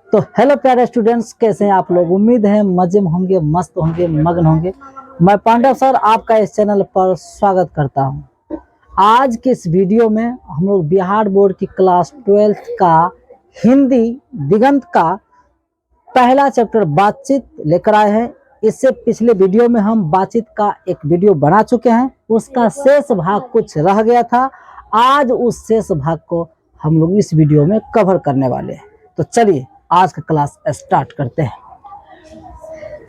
तो हेलो प्यारे स्टूडेंट्स, कैसे हैं आप लोग। उम्मीद है मजे में होंगे, मस्त होंगे, मग्न होंगे। मैं पांडव सर आपका इस चैनल पर स्वागत करता हूं। आज के इस वीडियो में हम लोग बिहार बोर्ड की क्लास 12th का हिंदी दिगंत का पहला चैप्टर बातचीत लेकर आए हैं। इससे पिछले वीडियो में हम बातचीत का एक वीडियो बना चुके हैं, उसका शेष भाग कुछ रह गया था। आज उस शेष भाग को हम लोग इस वीडियो में कवर करने वाले हैं। तो चलिए आज का क्लास स्टार्ट करते हैं।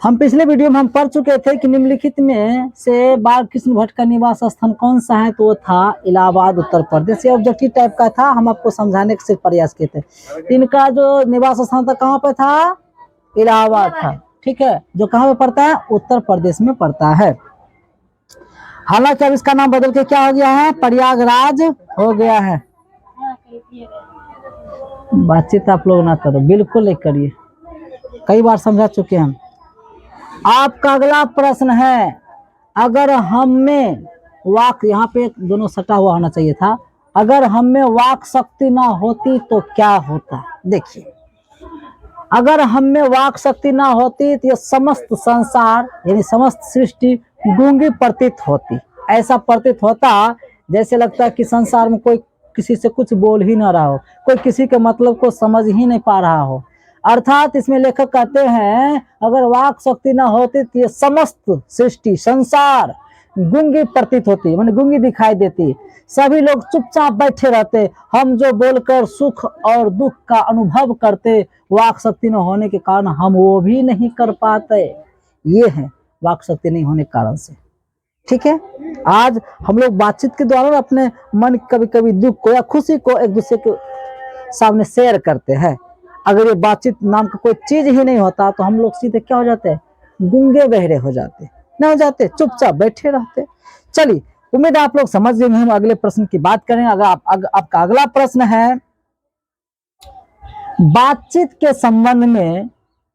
हम पिछले वीडियो में हम पढ़ चुके थे कि निम्नलिखित में से बाल कृष्ण भट्ट का निवास स्थान कौन सा है, तो वो था इलाहाबाद उत्तर प्रदेश। ये ऑब्जेक्टिव टाइप का था, हम आपको समझाने के सिर्फ प्रयास किए थे। इनका जो निवास स्थान था कहाँ पे था, इलाहाबाद था। ठीक है, जो कहाँ पे पड़ता है, उत्तर प्रदेश में पड़ता है। हालांकि अब इसका नाम बदल के क्या हो गया है, प्रयागराज हो गया है। बातचीत आप लोग ना करो, बिल्कुल नहीं करिए, कई बार समझा चुके हैं हम। आपका अगला प्रश्न है, अगर हम में वाक, यहाँ पे दोनों सटा हुआ होना चाहिए था, अगर हम में वाक शक्ति ना होती तो क्या होता। देखिए, अगर हम में वाक शक्ति ना होती तो ये समस्त संसार यानी समस्त सृष्टि गूंगी प्रतीत होती। ऐसा प्रतीत होता जैसे लगता है कि संसार में कोई किसी से कुछ बोल ही ना रहा हो, कोई किसी के मतलब को समझ ही नहीं पा रहा हो। अर्थात इसमें लेखक कहते हैं, अगर वाक शक्ति ना होती तो ये समस्त सृष्टि संसार गूंगी प्रतीत होती, माने गूंगी दिखाई देती। सभी लोग चुपचाप बैठे रहते, हम जो बोलकर सुख और दुख का अनुभव करते, वाक शक्ति न होने के कारण हम वो भी नहीं कर पाते। ये है वाक शक्ति नहीं होने के कारण से। ठीक है, आज हम लोग बातचीत के द्वारा अपने मन कभी कभी दुख को या खुशी को एक दूसरे के सामने शेयर करते हैं। अगर ये बातचीत नाम का कोई चीज ही नहीं होता तो हम लोग सीधे क्या हो जाते हैं, गूंगे बहरे हो जाते, न हो जाते, चुपचाप बैठे रहते। चलिए, उम्मीद है आप लोग समझ गए। हम अगले प्रश्न की बात करें। अगर आपका अगला प्रश्न है, बातचीत के संबंध में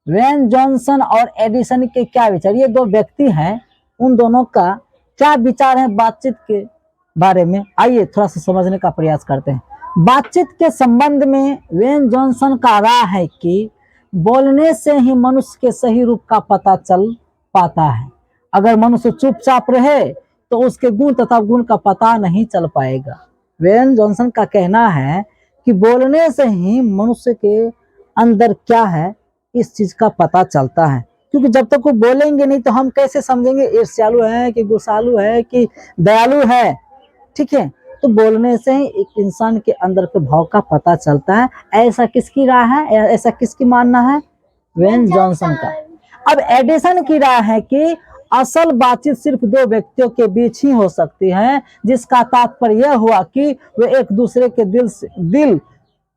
वेन जॉनसन और एडिसन के क्या विचार। ये दो व्यक्ति हैं, उन दोनों का क्या विचार है बातचीत के बारे में, आइए थोड़ा सा समझने का प्रयास करते हैं। बातचीत के संबंध में वेन जॉनसन का राय है कि बोलने से ही मनुष्य के सही रूप का पता चल पाता है। अगर मनुष्य चुपचाप रहे तो उसके गुण तथा गुण का पता नहीं चल पाएगा। वेन जॉनसन का कहना है कि बोलने से ही मनुष्य के अंदर क्या है इस चीज का पता चलता है, क्योंकि जब तक वो बोलेंगे नहीं तो हम कैसे समझेंगे ईर्ष्यालु है कि गुस्सालु है कि दयालु है। ठीक है, तो बोलने से ही एक इंसान के अंदर के भाव का पता चलता है। ऐसा किसकी राय है, ऐसा किसकी मानना है, वेन जॉनसन का। अब एडिसन की राय है कि असल बातचीत सिर्फ दो व्यक्तियों के बीच ही हो सकती है, जिसका तात्पर्य यह हुआ कि वे एक दूसरे के दिल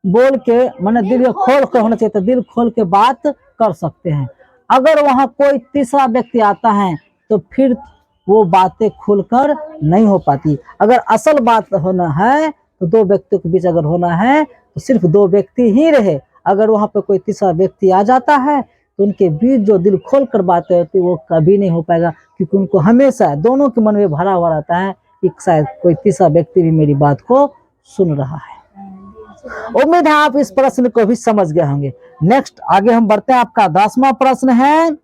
बोल के, माने दिल खोल कर होना चाहिए, तो दिल खोल के बात कर सकते हैं। अगर वहां कोई तीसरा व्यक्ति आता है तो फिर वो बातें खुलकर नहीं हो पाती। अगर असल बात होना है तो दो व्यक्तियों के बीच अगर होना है तो सिर्फ दो व्यक्ति ही रहे। अगर वहां पे कोई तीसरा व्यक्ति आ जाता है तो उनके बीच जो दिल खोल कर बातें होती वो कभी नहीं हो पाएगा, क्योंकि उनको हमेशा दोनों के मन में भरा हुआ रहता है कि शायद कोई तीसरा व्यक्ति भी मेरी बात को सुन रहा है। उम्मीद है आप इस प्रश्न को भी समझ गए होंगे। नेक्स्ट आगे हम बढ़ते हैं। आपका 10वां प्रश्न है,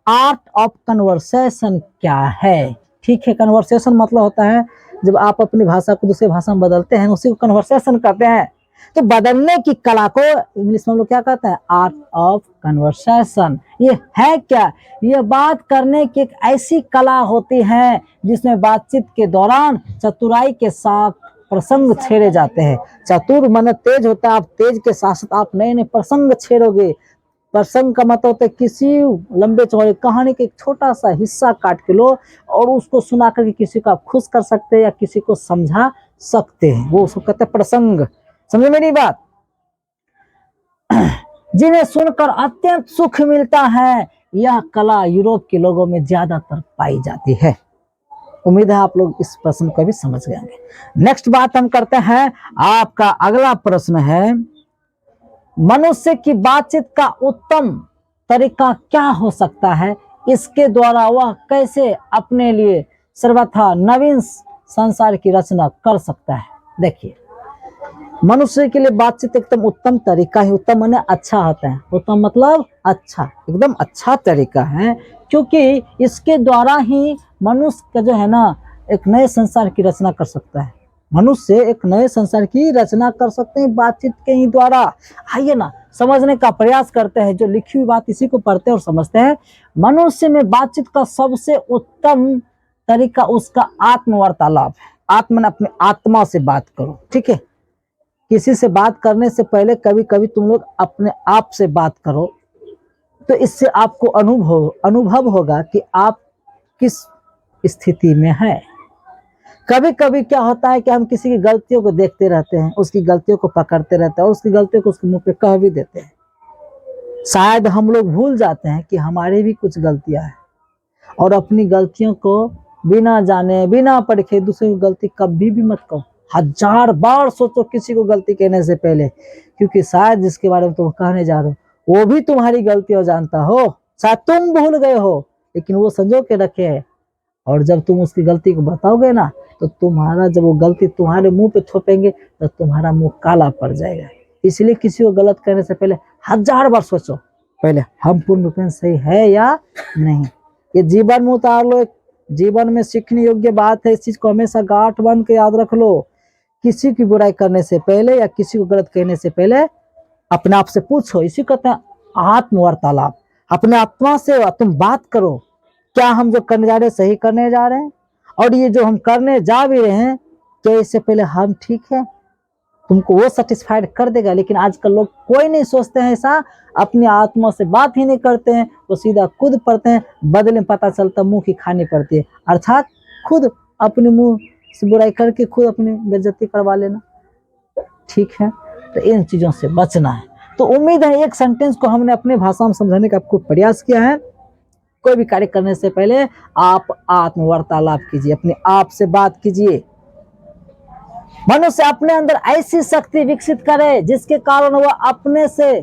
आर्ट ऑफ कन्वर्सेशन क्या है। ठीक है, कन्वर्सेशन मतलब होता है जब आप अपनी भाषा को दूसरी भाषा में बदलते हैं, उसी को कन्वर्सेशन कहते हैं। तो बदलने की कला को इंग्लिश में हम लोग क्या कहते हैं, आर्ट ऑफ कन्वर्सेशन। ये है क्या, ये बात करने की एक ऐसी कला होती है जिसमें बातचीत के दौरान चतुराई के साथ प्रसंग छेड़े जाते हैं। चतुर मन तेज होता है, आप तेज के साथ साथ आप नए नए प्रसंग छेड़ोगे। प्रसंग का मतलब होता है किसी लंबे चौड़े कहानी के एक छोटा सा हिस्सा काट के लो और उसको सुना करके किसी को आप खुश कर सकते हैं या किसी को समझा सकते हैं, वो उसको कहते हैं प्रसंग। समझे मेरी बात। जिन्हें सुनकर अत्यंत सुख मिलता है, यह कला यूरोप के लोगों में ज्यादातर पाई जाती है। उम्मीद है आप लोग इस प्रश्न को भी समझ गए होंगे। नेक्स्ट बात हम करते हैं। आपका अगला प्रश्न है, मनुष्य की बातचीत का उत्तम तरीका क्या हो सकता है, इसके द्वारा वह कैसे अपने लिए सर्वथा नवीन संसार की रचना कर सकता है। देखिए, मनुष्य के लिए बातचीत एकदम उत्तम तरीका है। उत्तम माने अच्छा होता है, उत्तम मतलब अच्छा, एकदम अच्छा तरीका है, क्योंकि इसके द्वारा ही मनुष्य का जो है ना एक नए संसार की रचना कर सकता है। मनुष्य एक नए संसार की रचना कर सकते हैं बातचीत के ही द्वारा। आइए ना समझने का प्रयास करते हैं, जो लिखी हुई बात इसी को पढ़ते हैं और समझते हैं। मनुष्य में बातचीत का सबसे उत्तम तरीका उसका आत्मवार्तालाप है। आत्मा ने अपने आत्मा से बात करो, ठीक है। किसी से बात करने से पहले कभी कभी तुम लोग अपने आप से बात करो, तो इससे आपको अनुभव होगा कि आप किस स्थिति में हैं। कभी कभी क्या होता है कि हम किसी की गलतियों को देखते रहते हैं, उसकी गलतियों को पकड़ते रहते हैं और उसकी गलतियों को उसके मुंह पे कह भी देते हैं। शायद हम लोग भूल जाते हैं कि हमारी भी कुछ गलतियां हैं, और अपनी गलतियों को बिना जाने बिना परखे दूसरे की गलती कभी भी मत कहो। 1000 बार सोचो किसी को गलती कहने से पहले, क्योंकि शायद जिसके बारे में तुम कहने जा रहे हो वो भी तुम्हारी गलतियां जानता हो। शायद तुम भूल गए हो लेकिन वो संजो के रखे है, और जब तुम उसकी गलती को बताओगे ना तो तुम्हारा जब वो गलती तुम्हारे मुंह पे थोपेंगे तो तुम्हारा मुंह काला पड़ जाएगा। इसलिए किसी को गलत करने से पहले 1000 बार सोचो पहले हम पूर्ण रूप से सही है या नहीं। ये जीवन में उतार लो, एक जीवन में सीखने योग्य बात है। इस चीज को हमेशा गांठ बांध के याद रख लो। किसी की बुराई करने से पहले या किसी को गलत कहने से पहले अपने आप से पूछो। इसी को कहते हैं आत्मवार्तालाप। अपने आत्मा से तुम बात करो, क्या हम जो करने जा रहे हैं सही करने जा रहे हैं, और ये जो हम करने जा भी रहे हैं क्या इससे पहले हम ठीक है। तुमको वो सेटिस्फाइड कर देगा। लेकिन आजकल लोग कोई नहीं सोचते हैं ऐसा, अपनी आत्मा से बात ही नहीं करते हैं, वो सीधा खुद पढ़ते हैं। बदले में पता चलता मुंह की खानी पड़ती है, अर्थात खुद अपने मुंह से बुराई करके खुद अपनी बेइज्जती करवा लेना। ठीक है, तो इन चीजों से बचना है। तो उम्मीद है एक सेंटेंस को हमने अपने भाषा में समझाने का आपको प्रयास किया है। कोई भी कार्य करने से पहले आप आत्मवार्तालाप कीजिए, अपने आप से बात कीजिए। मनुष्य अपने अंदर ऐसी शक्ति विकसित करे जिसके कारण वह अपने से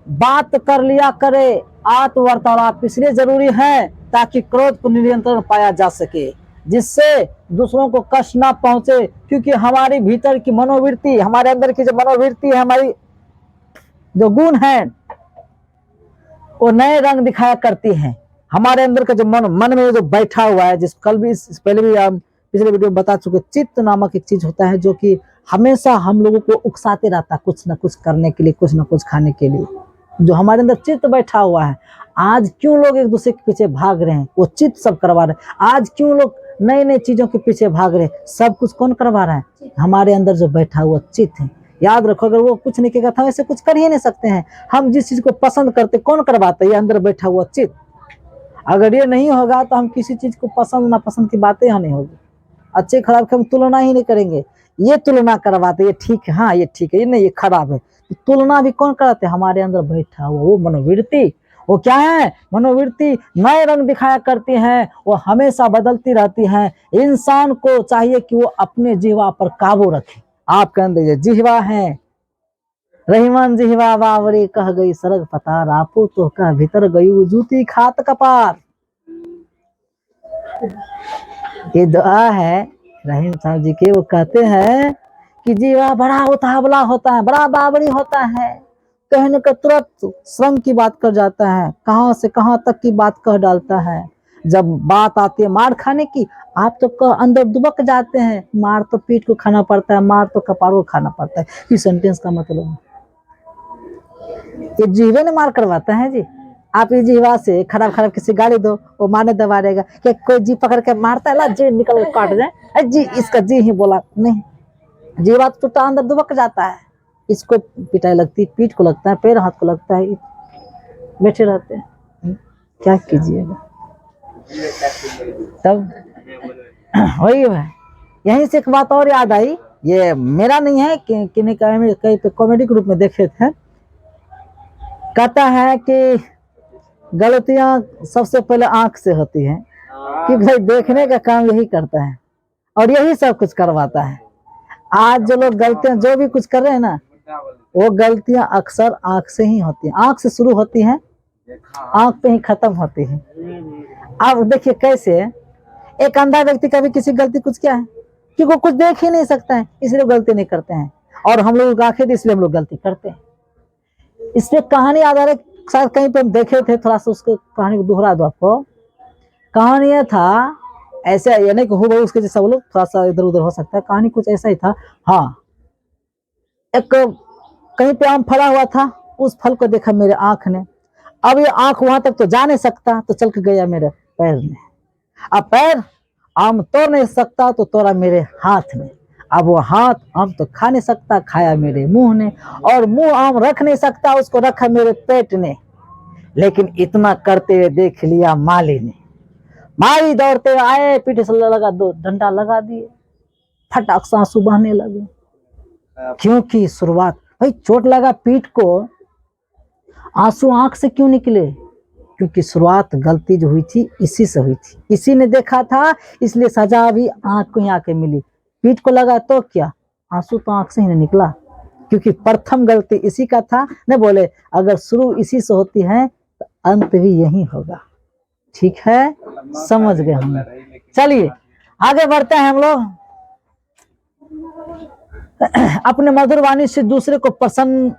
बात कर लिया करे। आत्मवार्तालाप इसलिए जरूरी है ताकि क्रोध को नियंत्रण पाया जा सके, जिससे दूसरों को कष्ट ना पहुंचे। क्योंकि हमारी भीतर की मनोवृत्ति, हमारे अंदर की जो मनोवृत्ति है, हमारी जो गुण है वो नए रंग दिखाया करती हैं। हमारे अंदर का जो मन में जो बैठा हुआ है, जिस कल भी पहले भी हम पिछले वीडियो में बता चुके, चित्त नामक एक चीज होता है जो कि हमेशा हम लोगों को उकसाते रहता है कुछ ना कुछ करने के लिए, कुछ ना कुछ खाने के लिए। जो हमारे अंदर चित्त बैठा हुआ है, आज क्यों लोग एक दूसरे के पीछे भाग रहे हैं, वो चित्त सब करवा रहे हैं। आज क्यों लोग नई नई चीजों के पीछे भाग रहे हैं, सब कुछ कौन करवा रहा है? हमारे अंदर जो बैठा हुआ चित्त है। याद रखो, अगर वो कुछ नहीं कहेगा तो ऐसे कुछ कर ही नहीं सकते हैं। हम जिस चीज को पसंद करते कौन करवाता है? ये अंदर बैठा हुआ चित्त। अगर ये नहीं होगा तो हम किसी चीज को पसंद नापसंद की बातें यहाँ नहीं होगी। अच्छे खराब की हम तुलना ही नहीं करेंगे। ये तुलना करवाते, ये ठीक है, हाँ ये ठीक है, ये नहीं ये खराब है। तो तुलना भी कौन कराते? हमारे अंदर बैठा हुआ वो मनोवृत्ति। वो क्या है? मनोवृत्ति नए रंग दिखाया करती हैं, वो हमेशा बदलती रहती हैं। इंसान को चाहिए कि वो अपने जिह्वा पर काबू रखे। आपके अंदर ये जिह्वा है, रहीमन जिह्वा बावरी कह गई सरग पतार, आपो तो का भीतर गई जूती खात कपार। ये दुआ है रहीम साहब जी के। वो कहते हैं कि जीवा बड़ा उतावला होता है, बड़ा बावरी होता है, कहने का तुरंत श्रम की बात कर जाता है, कहां से कहां तक की बात कह डालता है। जब बात आती है मार खाने की, आप तो अंदर दुबक जाते हैं। मार तो पीठ को खाना पड़ता है, मार तो कपार को खाना पड़ता है। इस सेंटेंस का मतलब ये जीवे ने मार करवाता है जी। आप ये जीवा से खराब खराब किसी गाड़ी दो, वो मारने दबा देगा। क्या कोई जी पकड़ के मारता है ला जी निकल के काट जाए, जी इसका जी ही बोला नहीं। जीवा तो अंदर दुबक जाता है, इसको पिटाई लगती, पीठ को लगता है, पैर हाथ को लगता है, बैठे रहते हैं। क्या कीजिएगा? तब वही है। यहीं से एक बात और याद आई, ये मेरा नहीं है कि कहीं पे कॉमेडी के रूप में देखे थे। कहता है कि गलतियां सबसे पहले आंख से होती हैं, कि भाई देखने का काम यही करता है और यही सब कुछ करवाता है। आज जो लोग गलतियां जो भी कुछ कर रहे हैं ना, वो गलतियां अक्सर आंख से ही होती हैं। आंख से शुरू होती हैं, आंख पे ही खत्म होती है। अब देखिए कैसे एक अंधा व्यक्ति कभी किसी गलती कुछ क्या है, क्योंकि वो कुछ देख ही नहीं सकता है, इसलिए गलती नहीं करते हैं। और हम लोग आंखें थी इसलिए हम लोग गलती करते हैं। इसमें कहानी आधार है, शायद कहीं पे हम देखे थे, थोड़ा सा उसको कहानी को दोहरा दो आपको। कहानी यह था, ऐसे यानी कि हो उसके जैसा बोलो, थोड़ा सा इधर उधर हो सकता है, कहानी कुछ ऐसा ही था। हाँ, एक कहीं पे आम फला हुआ था, उस फल को देखा मेरे आंख ने, अब ये आंख वहां तक तो जा नहीं सकता, तो चल के गया मेरे पैर में। अब पैर आम तोड़ नहीं सकता, तो तोड़ा मेरे हाथ में। अब वो हाथ आम तो खा नहीं सकता, खाया मेरे मुंह ने, और मुंह आम रख नहीं सकता, उसको रखा मेरे पेट ने। लेकिन इतना करते हुए देख लिया माली ने। माली दौड़ते हुए आए, पीठ से लगा, 2 डंडा लगा दिए, फटाक से आंसू बहने लगे। क्योंकि शुरुआत, भाई चोट लगा पीठ को, आंसू आंख से क्यों निकले? क्योंकि शुरुआत गलती जो हुई थी इसी से हुई थी, इसी ने देखा था, इसलिए सजा भी आंख को ही आके मिली। पीठ को लगा तो क्या, आंसू तो आंख से ही नहीं निकला, क्योंकि प्रथम गलती इसी का था। नहीं बोले अगर शुरू इसी से होती है तो अंत भी यही होगा। ठीक है, समझ गए हम। चलिए आगे बढ़ते हैं हम लोग। अपने मधुर वाणी से दूसरे को प्रसन्न,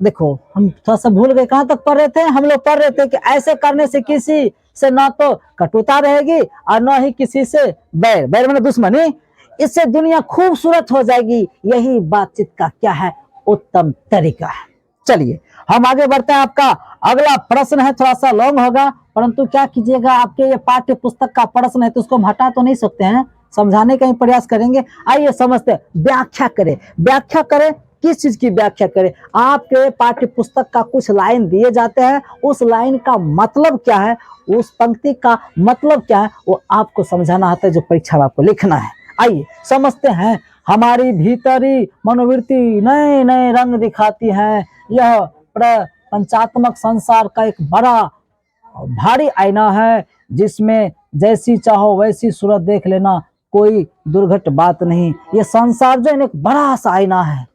देखो हम थोड़ा सा भूल गए, कहां तक पढ़ रहे थे हम लोग? पढ़ रहे थे कि ऐसे करने से किसी से ना तो कटुता रहेगी और न ही किसी से बैर, बैर मैंने दुश्मनी, इससे दुनिया खूबसूरत हो जाएगी। यही बातचीत का क्या है, उत्तम तरीका है। चलिए हम आगे बढ़ते हैं। आपका अगला प्रश्न है, थोड़ा सा लॉन्ग होगा, परंतु क्या कीजिएगा, आपके ये पाठ्य पुस्तक का प्रश्न है तो उसको हम हटा तो नहीं सकते हैं, समझाने का ही प्रयास करेंगे। आइए समझते हैं। व्याख्या करें, व्याख्या करें, किस चीज की व्याख्या करें? आपके पाठ्य पुस्तक का कुछ लाइन दिए जाते हैं, उस लाइन का मतलब क्या है, उस पंक्ति का मतलब क्या है, वो आपको समझाना आता है, जो परीक्षा में आपको लिखना है। आइए समझते हैं। हमारी भीतरी मनोवृत्ति नए नए रंग दिखाती है। यह प्रपंचात्मक संसार का एक बड़ा भारी आईना है, जिसमें जैसी चाहो वैसी सूरत देख लेना, कोई दुर्घट बात नहीं। ये संसार जो है एक बड़ा सा आईना है।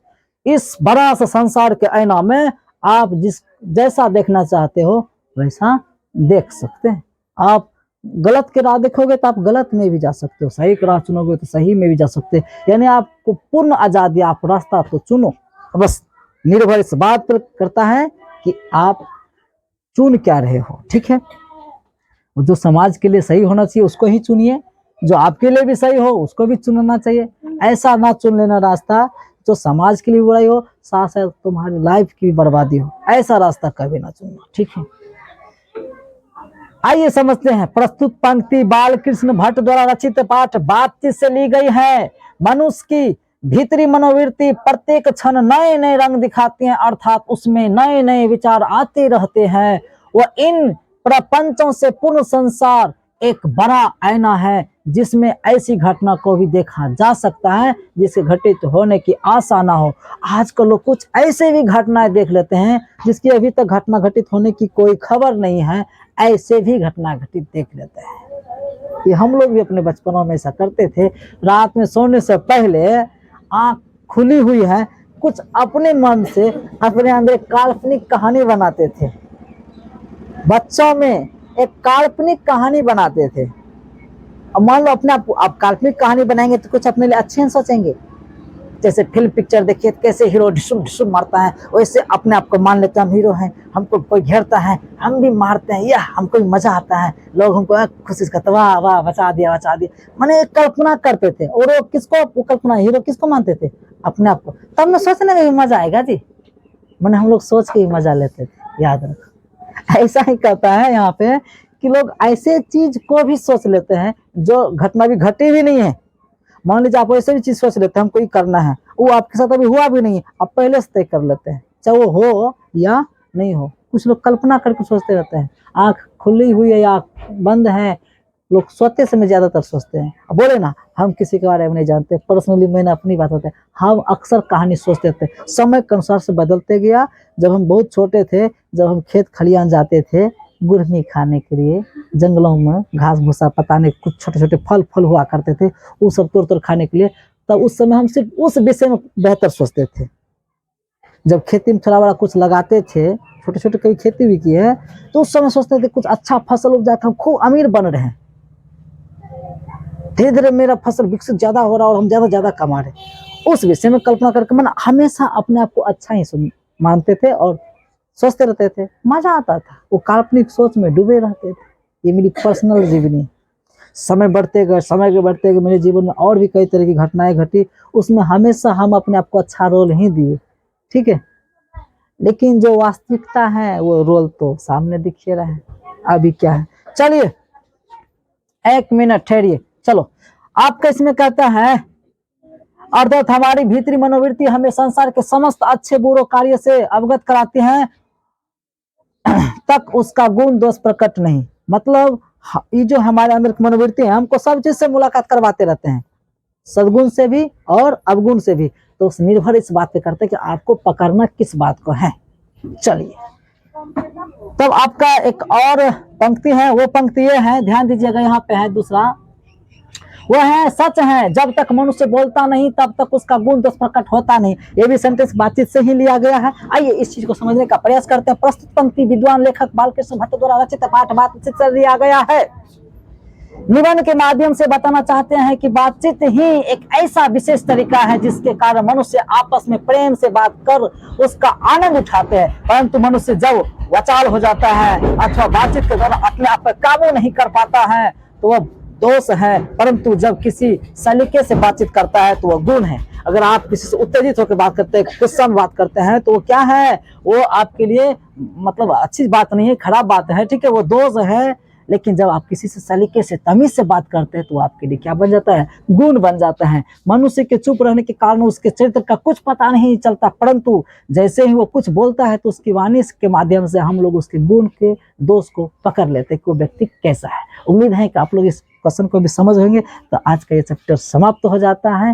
इस बड़ा सा संसार के आईना में आप जैसा देखना चाहते हो वैसा देख सकते हैं। आप गलत के राह देखोगे तो आप गलत में भी जा सकते हो, सही के राह चुनोगे तो सही में भी जा सकते हैं। यानी आपको पूर्ण आजादी, आप रास्ता तो चुनो, बस निर्भर इस बात पर करता है कि आप चुन क्या रहे हो। ठीक है, जो समाज के लिए सही होना चाहिए उसको ही चुनिए, जो आपके लिए भी सही हो उसको भी चुनना चाहिए। ऐसा ना चुन लेना रास्ता जो समाज के लिए बुराई हो, साथ साथ तुम्हारी लाइफ की भी बर्बादी हो, ऐसा रास्ता कभी ना चुनना। ठीक है, आइए समझते हैं। प्रस्तुत पंक्ति बाल कृष्ण भट्ट द्वारा रचित पाठ बातचीत से ली गई है। मनुष्य की भीतरी मनोवृत्ति प्रत्येक क्षण नए नए रंग दिखाती है, अर्थात उसमें नए नए विचार आते रहते हैं। वह इन प्रपंचों से पूर्ण संसार एक बड़ा आईना है, जिसमें ऐसी घटना को भी देखा जा सकता है जिसके घटित होने की आशा ना हो। आजकल लोग कुछ ऐसे भी घटनाएं देख लेते हैं जिसकी अभी तक घटना घटित होने की कोई खबर नहीं है, ऐसे भी घटना घटित देख लेते हैं। ये हम लोग भी अपने बचपनों में ऐसा करते थे। रात में सोने से पहले आंख खुली हुई है, कुछ अपने मन से अपने अंदर काल्पनिक कहानी बनाते थे। बच्चों में एक काल्पनिक कहानी बनाते थे। अब मान लो अपने आप काल्पनिक कहानी बनाएंगे तो कुछ अपने लिए अच्छे हैं सोचेंगे। जैसे फिल्म पिक्चर देखिए, कैसे हीरो ढिसुम ढिसुम मारता है, वैसे अपने आप को मान लेते हैं हम हीरो हैं, हमको कोई घेरता है हम भी मारते हैं, यह हमको मजा आता है, लोग हमको खुशी से कहते वाह वाह बचा दिया बचा दिया। मैंने एक कल्पना करते थे, और वो किसको, वो कल्पना हीरो किसको मानते थे? अपने आप को। तब मैं सोचने में भी मजा आएगा जी, मैंने हम लोग सोच के ही मजा लेते थे। याद रखो, ऐसा ही करता है यहाँ पे कि लोग ऐसे चीज को भी सोच लेते हैं जो घटना भी घटी भी नहीं है। मान लीजिए आप ऐसे भी चीज सोच लेते हैं हमको ये करना है, वो आपके साथ अभी हुआ भी नहीं है, आप पहले से तय कर लेते हैं, चाहे वो हो या नहीं हो। कुछ लोग कल्पना करके सोचते रहते हैं, आंख खुली हुई है या बंद है, लोग सोते समय ज्यादातर सोचते हैं। अब बोले ना हम किसी के बारे में नहीं जानते, पर्सनली मैंने अपनी बात होता है, हम अक्सर कहानी सोचते थे, समय के अनुसार से बदलते गया। जब हम बहुत छोटे थे, जब हम खेत खलियान जाते थे गुड़नी खाने के लिए, जंगलों में घास भूसा पकाने, कुछ छोटे छोटे फल हुआ करते थे, वो सब तोड़ खाने के लिए, तब उस समय हम सिर्फ उस विषय में बेहतर सोचते थे। जब खेती में थोड़ा बड़ा कुछ लगाते थे, छोटे छोटे कभी खेती भी की है, तो उस समय सोचते थे कुछ अच्छा फसल उग जाए तो हम खूब अमीर बन रहे हैं। धीरे धीरे मेरा फसल विकसित ज्यादा हो रहा है और हम ज्यादा कमा रहे, उस विषय में कल्पना करके मन हमेशा अपने आप को अच्छा ही मानते थे और सोचते रहते थे, मजा आता था। वो काल्पनिक सोच में डूबे रहते थे। ये मेरी पर्सनल जीवनी है। समय के बढ़ते गए मेरे जीवन में और भी कई तरह की घटनाएं घटी, उसमें हमेशा हम अपने आप को अच्छा रोल ही दिए, ठीक है। लेकिन जो वास्तविकता है वो रोल तो सामने दिख ही रहा है। अभी क्या है, चलिए 1 मिनट ठहरिए। चलो, आपका इसमें कहता है अर्थात हमारी भीतरी मनोवृत्ति हमें संसार के समस्त अच्छे बुरे कार्य से अवगत कराती है, तक उसका गुण दोष प्रकट नहीं। मतलब ये जो हमारे अंदर की मनोवृत्ति है, हमको सब चीज से मुलाकात करवाते रहते हैं, सदगुण से भी और अवगुण से भी। तो निर्भर इस बात पे करते हैं कि आपको पकड़ना किस बात को है। चलिए, तब आपका एक और पंक्ति है, वो पंक्ति ये है, ध्यान दीजिएगा, यहाँ पे है दूसरा, वो है सच है जब तक मनुष्य बोलता नहीं तब तक उसका गुण दोष प्रकट होता नहीं। ये भी सेंटेंस बातचीत से ही लिया गया है। आइए इस चीज को समझने का प्रयास करते हैं। प्रस्तुत पंक्ति विद्वान लेखक बालकृष्ण भट्ट द्वारा रचित पाठ बातचीत से लिया गया है। निबंध के माध्यम से बताना चाहते हैं कि बातचीत ही एक ऐसा विशेष तरीका है जिसके कारण मनुष्य आपस में प्रेम से बात कर उसका आनंद उठाते हैं, परंतु मनुष्य जब वचाल हो जाता है अथवा बातचीत के दौरान अपने आप पर काबू नहीं कर पाता है तो वह दोष है, परंतु जब किसी सलीके से बातचीत करता है तो वह गुण है। अगर आप किसी से उत्तेजित होकर बात करते हैं, गुस्सा में बात करते हैं, तो वो क्या है, वो आपके लिए मतलब अच्छी बात नहीं है, खराब बात है, ठीक है, वो दोष है। लेकिन जब आप किसी से सलीके से तमीज से बात करते हैं तो आपके लिए क्या बन जाता है, गुण बन जाता है। मनुष्य के चुप रहने के कारण उसके चरित्र का कुछ पता नहीं चलता, परंतु जैसे ही वो कुछ बोलता है तो उसकी वाणी के माध्यम से हम लोग उसके गुण के दोष को पकड़ लेते हैं कि वो व्यक्ति कैसा है। उम्मीद है कि आप लोग इस क्वेश्चन को भी समझ होंगे। तो आज का ये चैप्टर समाप्त हो जाता है।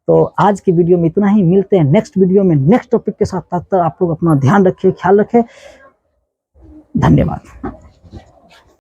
तो आज की वीडियो में इतना ही, मिलते हैं नेक्स्ट वीडियो में नेक्स्ट टॉपिक के साथ। तब तक आप लोग अपना ध्यान रखिए, ख्याल रखें। धन्यवाद।